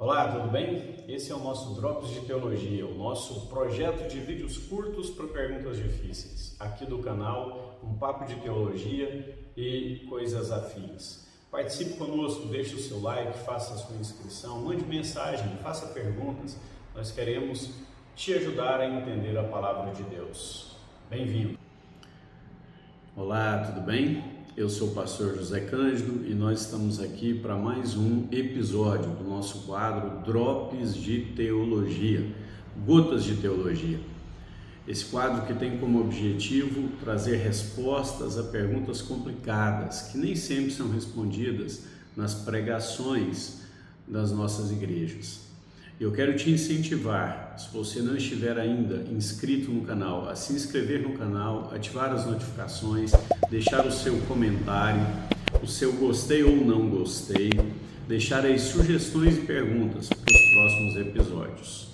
Olá, tudo bem? Esse é o nosso Drops de Teologia, o nosso projeto de vídeos curtos para perguntas difíceis. Aqui do canal, um papo de teologia e coisas afins. Participe conosco, deixe o seu like, faça a sua inscrição, mande mensagem, faça perguntas. Nós queremos te ajudar a entender a palavra de Deus. Bem-vindo! Olá, tudo bem? Eu sou o pastor José Cândido e nós estamos aqui para mais um episódio do nosso quadro Drops de Teologia, Gotas de Teologia. Esse quadro que tem como objetivo trazer respostas a perguntas complicadas que nem sempre são respondidas nas pregações das nossas igrejas. Eu quero te incentivar, se você não estiver ainda inscrito no canal, a se inscrever no canal, ativar as notificações, deixar o seu comentário, o seu gostei ou não gostei, deixar aí sugestões e perguntas para os próximos episódios.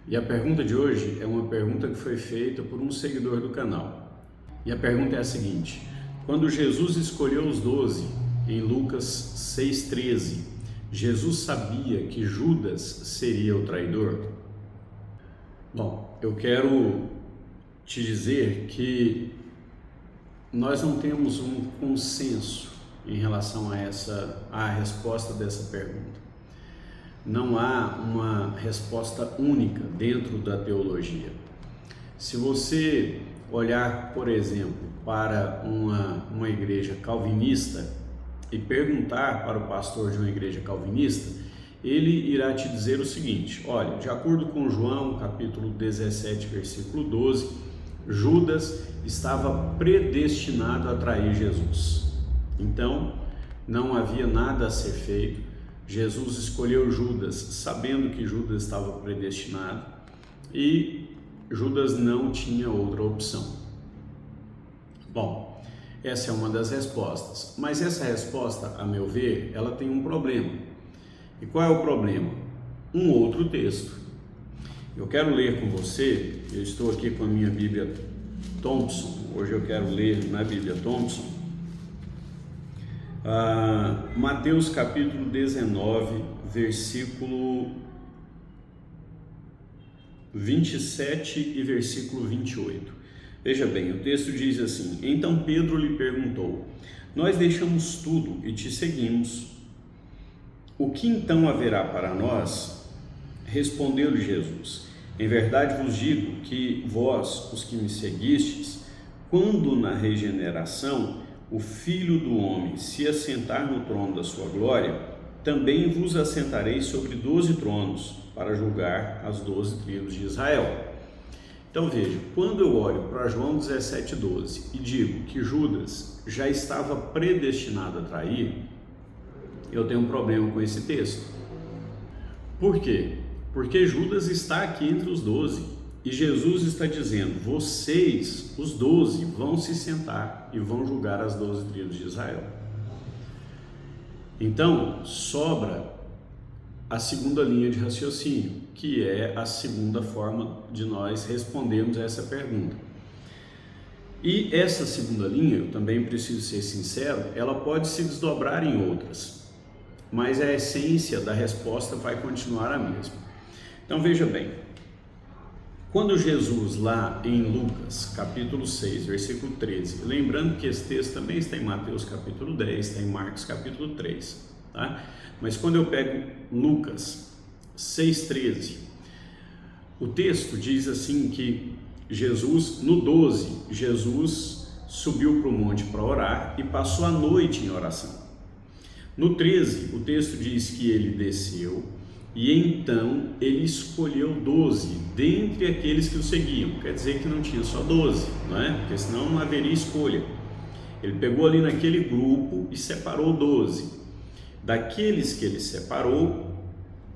E a pergunta de hoje é uma pergunta que foi feita por um seguidor do canal. E a pergunta é a seguinte: quando Jesus escolheu os 12 em Lucas 6,13, Jesus sabia que Judas seria o traidor? Bom, eu quero te dizer que nós não temos um consenso em relação à resposta dessa pergunta. Não há uma resposta única dentro da teologia. Se você olhar, por exemplo, para uma igreja calvinista e perguntar para o pastor de uma igreja calvinista, ele irá te dizer o seguinte: olha, de acordo com João, capítulo 17, versículo 12, Judas estava predestinado a trair Jesus. Então, não havia nada a ser feito. Jesus escolheu Judas sabendo que Judas estava predestinado e Judas não tinha outra opção. Bom, essa é uma das respostas, mas essa resposta, a meu ver, ela tem um problema. E qual é o problema? Um outro texto. Eu quero ler com você, eu estou aqui com a minha Bíblia Thompson, hoje eu quero ler na Bíblia Thompson, Mateus capítulo 19, versículo 27 e versículo 28. Veja bem, o texto diz assim: então Pedro lhe perguntou: nós deixamos tudo e te seguimos. O que então haverá para nós? Respondeu-lhe Jesus: em verdade vos digo que vós, os que me seguistes, quando na regeneração o Filho do Homem se assentar no trono da sua glória, também vos assentarei sobre 12 tronos, para julgar as 12 tribos de Israel. Então veja, quando eu olho para João 17,12 e digo que Judas já estava predestinado a trair, eu tenho um problema com esse texto. Por quê? Porque Judas está aqui entre os 12 e Jesus está dizendo: vocês, os 12, vão se sentar e vão julgar as 12 tribos de Israel. Então, sobra a segunda linha de raciocínio, que é a segunda forma de nós respondermos a essa pergunta. E essa segunda linha, eu também preciso ser sincero, ela pode se desdobrar em outras, mas a essência da resposta vai continuar a mesma. Então veja bem, quando Jesus lá em Lucas capítulo 6, versículo 13, lembrando que esse texto também está em Mateus capítulo 10, está em Marcos capítulo 3, tá? Mas quando eu pego Lucas 6,13, o texto diz assim que Jesus, no 12, Jesus subiu para o monte para orar e passou a noite em oração. No 13, o texto diz que ele desceu e então ele escolheu 12 dentre aqueles que o seguiam. Quer dizer que não tinha só 12, não é? Porque senão não haveria escolha. Ele pegou ali naquele grupo e separou 12. Daqueles que ele separou,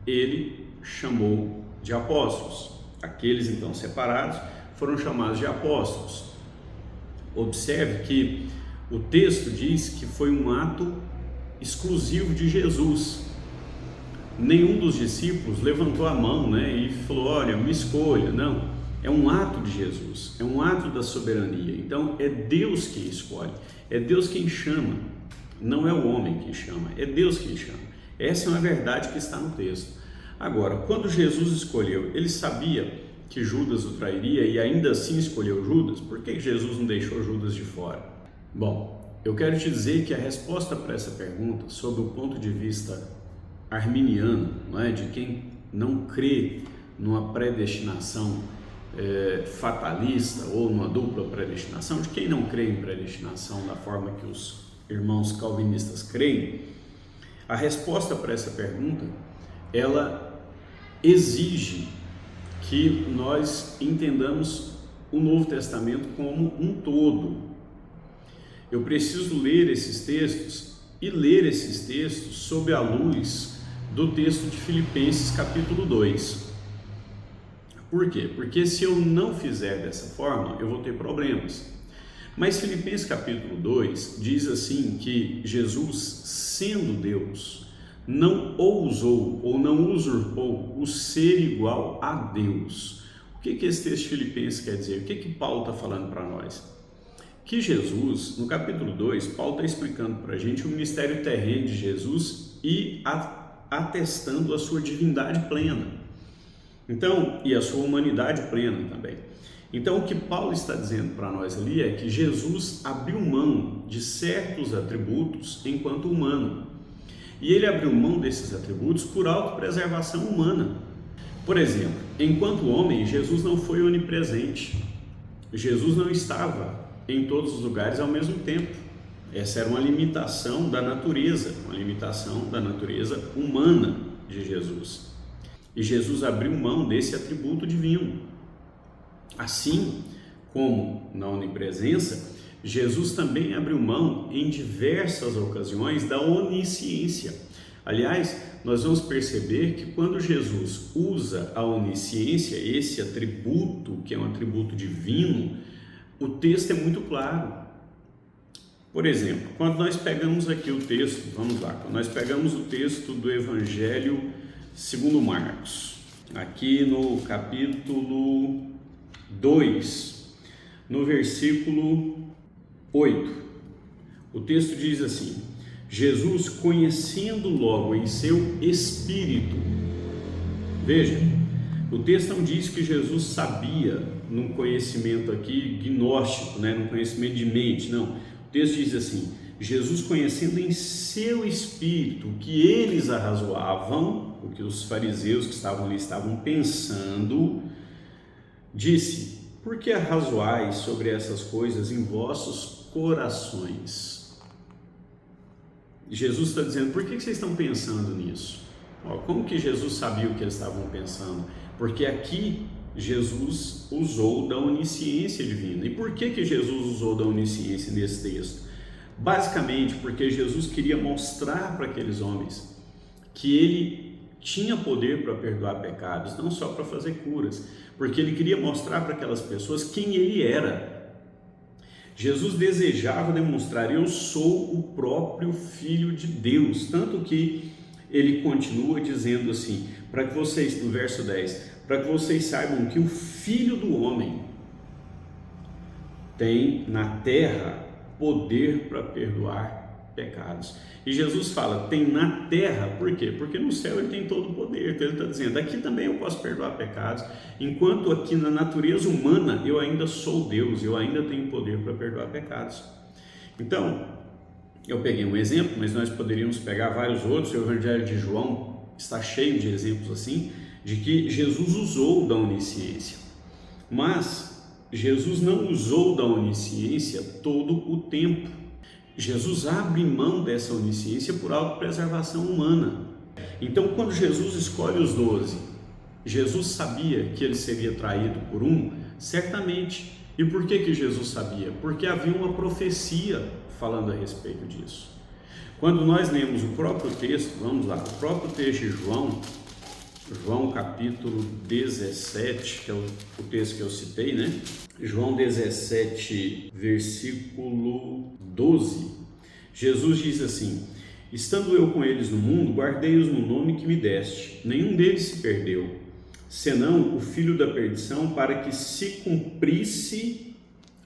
ele chamou de apóstolos. Aqueles então separados foram chamados de apóstolos. Observe que o texto diz que foi um ato exclusivo de Jesus. Nenhum dos discípulos levantou a mão, e falou: olha, me escolha. Não, é um ato de Jesus, é um ato da soberania. Então é Deus quem escolhe, é Deus quem chama. Não é o homem que chama, é Deus quem chama. Essa é uma verdade que está no texto. Agora, quando Jesus escolheu, ele sabia que Judas o trairia e ainda assim escolheu Judas? Por que Jesus não deixou Judas de fora? Bom, eu quero te dizer que a resposta para essa pergunta, sob o ponto de vista arminiano, não é? De quem não crê numa predestinação fatalista ou numa dupla predestinação, de quem não crê em predestinação da forma que os irmãos calvinistas creem, a resposta para essa pergunta, ela exige que nós entendamos o Novo Testamento como um todo. Eu preciso ler esses textos e ler esses textos sob a luz do texto de Filipenses capítulo 2. Por quê? Porque se eu não fizer dessa forma, eu vou ter problemas. Mas Filipenses capítulo 2 diz assim que Jesus, sendo Deus, não ousou ou não usurpou o ser igual a Deus. O que esse texto de Filipenses quer dizer? O que Paulo está falando para nós? Que Jesus, no capítulo 2, Paulo está explicando para a gente o ministério terreno de Jesus e atestando a sua divindade plena. Então, e a sua humanidade plena também. Então, o que Paulo está dizendo para nós ali é que Jesus abriu mão de certos atributos enquanto humano. E ele abriu mão desses atributos por autopreservação humana. Por exemplo, enquanto homem, Jesus não foi onipresente. Jesus não estava em todos os lugares ao mesmo tempo. Essa era uma limitação da natureza humana de Jesus. E Jesus abriu mão desse atributo divino. Assim como na onipresença, Jesus também abriu mão em diversas ocasiões da onisciência. Aliás, nós vamos perceber que quando Jesus usa a onisciência, esse atributo, que é um atributo divino, o texto é muito claro. Por exemplo, quando nós pegamos aqui o texto, vamos lá, quando nós pegamos o texto do Evangelho segundo Marcos, aqui no capítulo 2, no versículo 8, o texto diz assim: Jesus, conhecendo logo em seu espírito, veja, o texto não diz que Jesus sabia, num conhecimento aqui gnóstico, num conhecimento de mente, não, o texto diz assim: Jesus, conhecendo em seu espírito que eles arrazoavam, o que os fariseus que estavam ali estavam pensando, disse: por que arrazoais sobre essas coisas em vossos corações? Jesus está dizendo: por que vocês estão pensando nisso? Como que Jesus sabia o que eles estavam pensando? Porque aqui Jesus usou da onisciência divina. E por que Jesus usou da onisciência nesse texto? Basicamente porque Jesus queria mostrar para aqueles homens que ele tinha poder para perdoar pecados, não só para fazer curas, porque ele queria mostrar para aquelas pessoas quem ele era. Jesus desejava demonstrar: eu sou o próprio Filho de Deus, tanto que ele continua dizendo assim, para que vocês, no verso 10, para que vocês saibam que o Filho do Homem tem na terra poder para perdoar pecados. E Jesus fala: tem na terra, por quê? Porque no céu ele tem todo o poder. Então ele está dizendo: aqui também eu posso perdoar pecados, enquanto aqui na natureza humana eu ainda sou Deus, eu ainda tenho poder para perdoar pecados. Então, eu peguei um exemplo, mas nós poderíamos pegar vários outros. O Evangelho de João está cheio de exemplos assim, de que Jesus usou da onisciência, mas Jesus não usou da onisciência todo o tempo. Jesus abre mão dessa onisciência por autopreservação humana. Então, quando Jesus escolhe os 12, Jesus sabia que ele seria traído por um? Certamente. E por que Jesus sabia? Porque havia uma profecia falando a respeito disso. Quando nós lemos o próprio texto, vamos lá, o próprio texto de João capítulo 17, que é o texto que eu citei, né? João 17, versículo 12, Jesus diz assim: estando eu com eles no mundo, guardei-os no nome que me deste, nenhum deles se perdeu, senão o filho da perdição, para que se cumprisse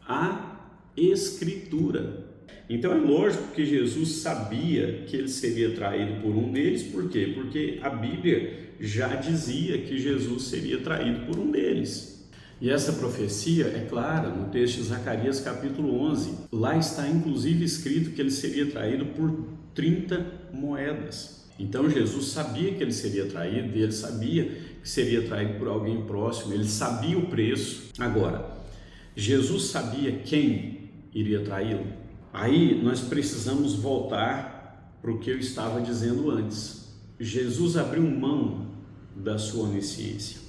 a Escritura. Então é lógico que Jesus sabia que ele seria traído por um deles. Por quê? Porque a Bíblia já dizia que Jesus seria traído por um deles. E essa profecia é clara no texto de Zacarias capítulo 11. Lá está inclusive escrito que ele seria traído por 30 moedas. Então Jesus sabia que ele seria traído, e ele sabia que seria traído por alguém próximo, ele sabia o preço. Agora, Jesus sabia quem iria traí-lo? Aí nós precisamos voltar para o que eu estava dizendo antes. Jesus abriu mão da sua onisciência.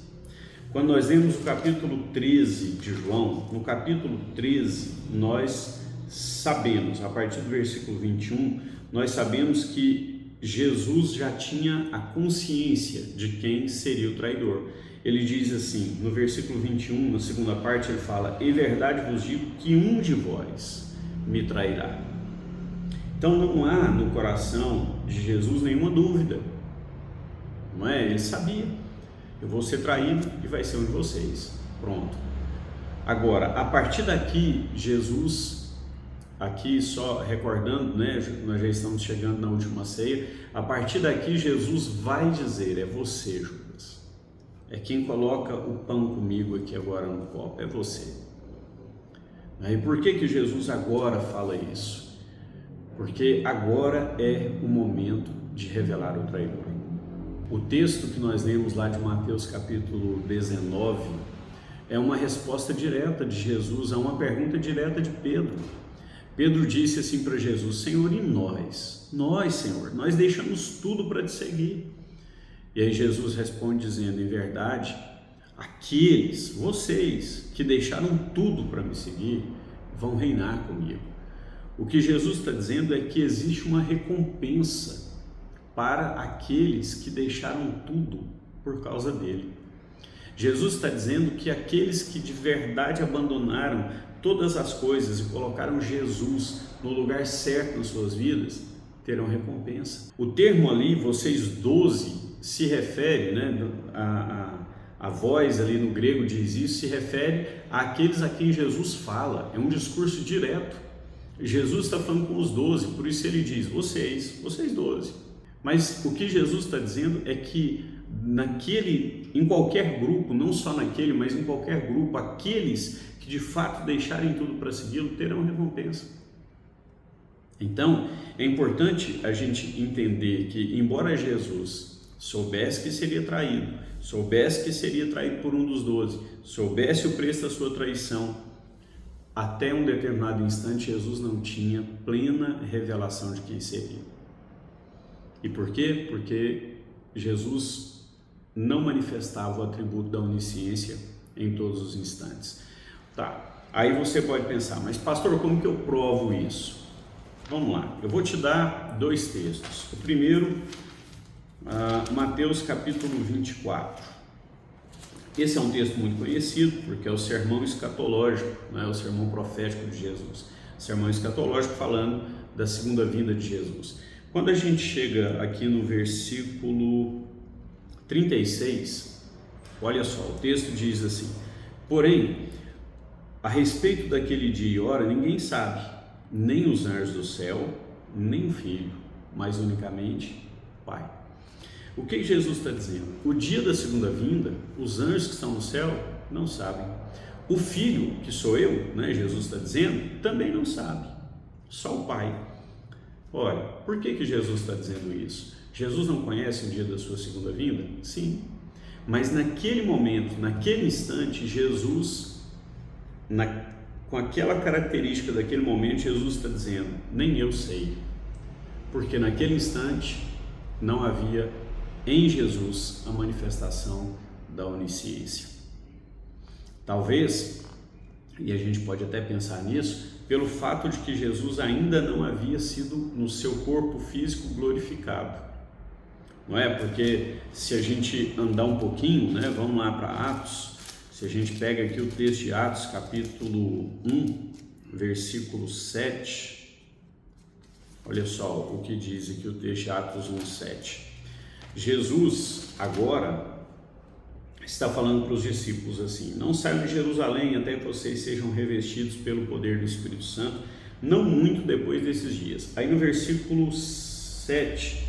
Quando nós lemos o capítulo 13 de João, no capítulo 13 nós sabemos, a partir do versículo 21, nós sabemos que Jesus já tinha a consciência de quem seria o traidor. Ele diz assim, no versículo 21, na segunda parte, ele fala: em verdade vos digo que um de vós me trairá. Então não há no coração de Jesus nenhuma dúvida, não é? Ele sabia: eu vou ser traído e vai ser um de vocês. Pronto. Agora, a partir daqui, Jesus, aqui só recordando, né, nós já estamos chegando na última ceia, a partir daqui Jesus vai dizer: é você, Judas. É quem coloca o pão comigo aqui agora no copo, é você. E por que Jesus agora fala isso? Porque agora é o momento de revelar o traidor. O texto que nós lemos lá de Mateus capítulo 19 é uma resposta direta de Jesus a uma pergunta direta de Pedro. Pedro disse assim para Jesus: Senhor, e nós? Nós, Senhor, nós deixamos tudo para te seguir. E aí Jesus responde dizendo: em verdade, aqueles, vocês que deixaram tudo para me seguir, vão reinar comigo. O que Jesus está dizendo é que existe uma recompensa para aqueles que deixaram tudo por causa dele. Jesus está dizendo que aqueles que de verdade abandonaram todas as coisas e colocaram Jesus no lugar certo nas suas vidas, terão recompensa. O termo ali, vocês 12, se refere, né, a voz ali no grego diz isso, se refere àqueles a quem Jesus fala. É um discurso direto. Jesus está falando com os 12, por isso ele diz: vocês 12. Mas o que Jesus está dizendo é que em qualquer grupo, não só naquele, mas em qualquer grupo, aqueles que de fato deixarem tudo para segui-lo terão recompensa. Então, é importante a gente entender que, embora Jesus soubesse que seria traído, soubesse que seria traído por um dos 12, soubesse o preço da sua traição, até um determinado instante Jesus não tinha plena revelação de quem seria. E por quê? Porque Jesus não manifestava o atributo da onisciência em todos os instantes. Tá, aí você pode pensar: mas pastor, como que eu provo isso? Vamos lá, eu vou te dar 2 textos. O primeiro, Mateus capítulo 24. Esse é um texto muito conhecido, porque é o sermão escatológico, né? O sermão profético de Jesus. Sermão escatológico falando da segunda vinda de Jesus. Quando a gente chega aqui no versículo 36, olha só, o texto diz assim: porém, a respeito daquele dia e hora, ninguém sabe, nem os anjos do céu, nem o Filho, mas unicamente o Pai. O que Jesus está dizendo? O dia da segunda vinda, os anjos que estão no céu não sabem. O Filho, que sou eu, né, Jesus está dizendo, também não sabe. Só o Pai. Olha, por que Jesus está dizendo isso? Jesus não conhece o dia da sua segunda vinda? Sim. Mas naquele momento, naquele instante, Jesus, com aquela característica daquele momento, Jesus está dizendo: nem eu sei. Porque naquele instante não havia em Jesus a manifestação da onisciência. Talvez, e a gente pode até pensar nisso, pelo fato de que Jesus ainda não havia sido no seu corpo físico glorificado. Não é? Porque se a gente andar um pouquinho, né, vamos lá para Atos, se a gente pega aqui o texto de Atos capítulo 1, versículo 7, olha só o que diz aqui o texto de Atos 1, 7. Jesus agora está falando para os discípulos assim: não saiam de Jerusalém até que vocês sejam revestidos pelo poder do Espírito Santo, não muito depois desses dias. Aí no versículo 7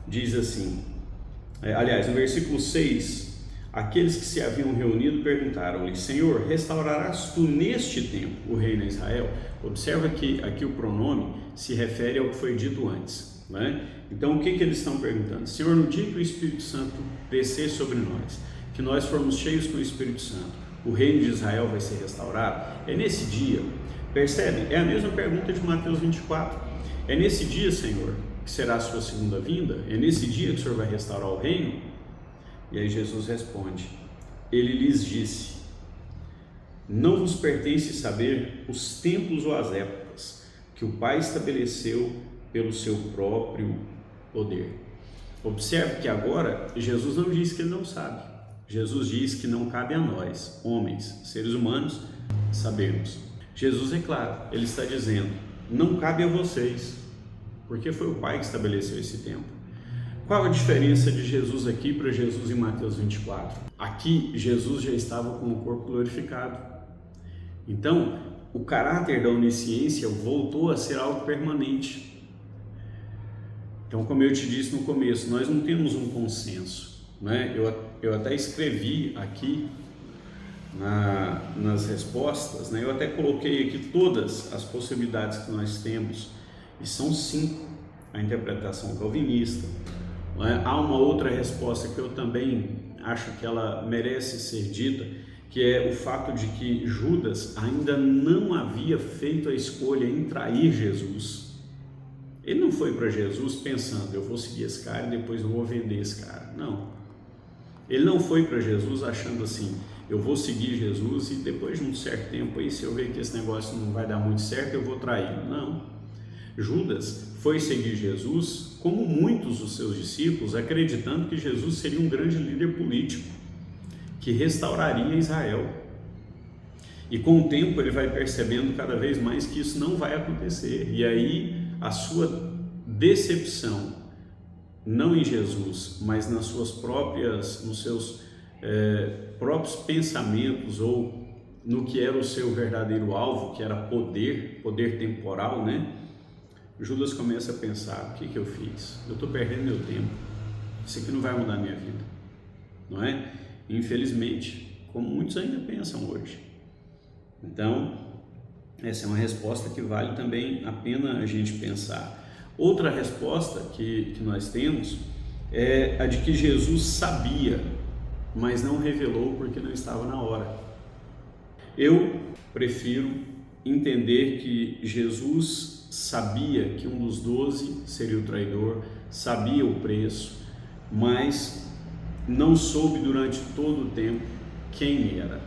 diz assim, no versículo 6, aqueles que se haviam reunido perguntaram-lhe: Senhor, restaurarás tu neste tempo o reino de Israel? Observa que aqui o pronome se refere ao que foi dito antes, né? Então o que eles estão perguntando? Senhor, no dia que o Espírito Santo descer sobre nós, que nós formos cheios com o Espírito Santo, o reino de Israel vai ser restaurado? É nesse dia, percebe? É a mesma pergunta de Mateus 24. É nesse dia, Senhor, que será a sua segunda vinda? É nesse dia que o Senhor vai restaurar o reino? E aí Jesus responde, ele lhes disse: não vos pertence saber os tempos ou as épocas que o Pai estabeleceu pelo seu próprio poder. Observe que agora Jesus não diz que ele não sabe. Jesus diz que não cabe a nós, homens, seres humanos, sabermos. Jesus é claro, ele está dizendo, não cabe a vocês, porque foi o Pai que estabeleceu esse tempo. Qual a diferença de Jesus aqui para Jesus em Mateus 24? Aqui Jesus já estava com o corpo glorificado. Então, o caráter da onisciência voltou a ser algo permanente. Então, como eu te disse no começo, nós não temos um consenso, né? Eu até escrevi aqui nas respostas, né? Eu até coloquei aqui todas as possibilidades que nós temos, e são 5: a interpretação calvinista. Há uma outra resposta que eu também acho que ela merece ser dita, que é o fato de que Judas ainda não havia feito a escolha em trair Jesus. Ele não foi para Jesus pensando, eu vou seguir esse cara e depois eu vou vender esse cara. Não. Ele não foi para Jesus achando assim, eu vou seguir Jesus e depois de um certo tempo aí, se eu ver que esse negócio não vai dar muito certo, eu vou trair. Não. Judas foi seguir Jesus, como muitos dos seus discípulos, acreditando que Jesus seria um grande líder político, que restauraria Israel. E com o tempo ele vai percebendo cada vez mais que isso não vai acontecer. E aí a sua decepção, não em Jesus, mas nos seus próprios pensamentos, ou no que era o seu verdadeiro alvo, que era poder temporal, né? Judas começa a pensar, o que eu fiz? Eu estou perdendo meu tempo, isso aqui não vai mudar a minha vida, não é? Infelizmente, como muitos ainda pensam hoje. Então, essa é uma resposta que vale também a pena a gente pensar. Outra resposta que nós temos é a de que Jesus sabia, mas não revelou porque não estava na hora. Eu prefiro entender que Jesus sabia que um dos 12 seria o traidor, sabia o preço, mas não soube durante todo o tempo quem era.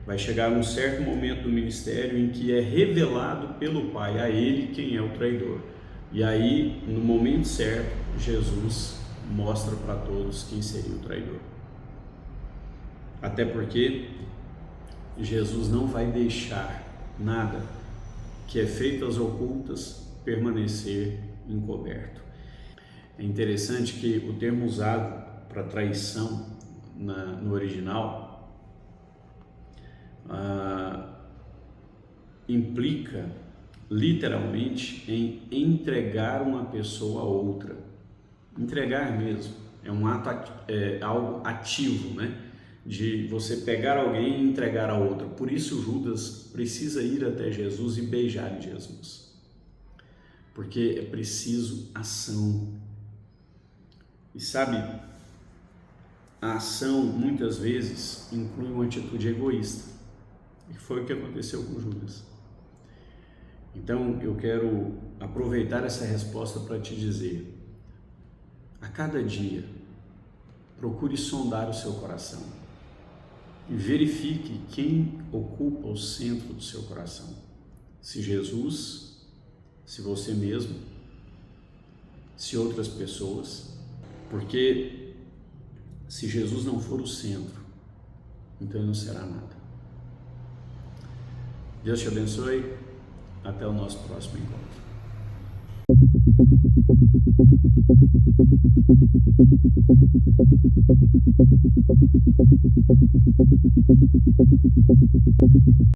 Vai chegar um certo momento do ministério em que é revelado pelo Pai a ele quem é o traidor. E aí, no momento certo, Jesus mostra para todos quem seria o traidor. Até porque Jesus não vai deixar nada que é feito às ocultas permanecer encoberto. É interessante que o termo usado para traição no original implica literalmente em entregar uma pessoa a outra. Entregar mesmo, é um ato, algo ativo, né? De você pegar alguém e entregar a outra. Por isso Judas precisa ir até Jesus e beijar Jesus, porque é preciso ação. E sabe, a ação muitas vezes inclui uma atitude egoísta, e foi o que aconteceu com Judas. Então eu quero aproveitar essa resposta para te dizer, a cada dia procure sondar o seu coração e verifique quem ocupa o centro do seu coração. Se Jesus, se você mesmo, se outras pessoas, porque se Jesus não for o centro, então ele não será nada. Deus te abençoe, até o nosso próximo encontro.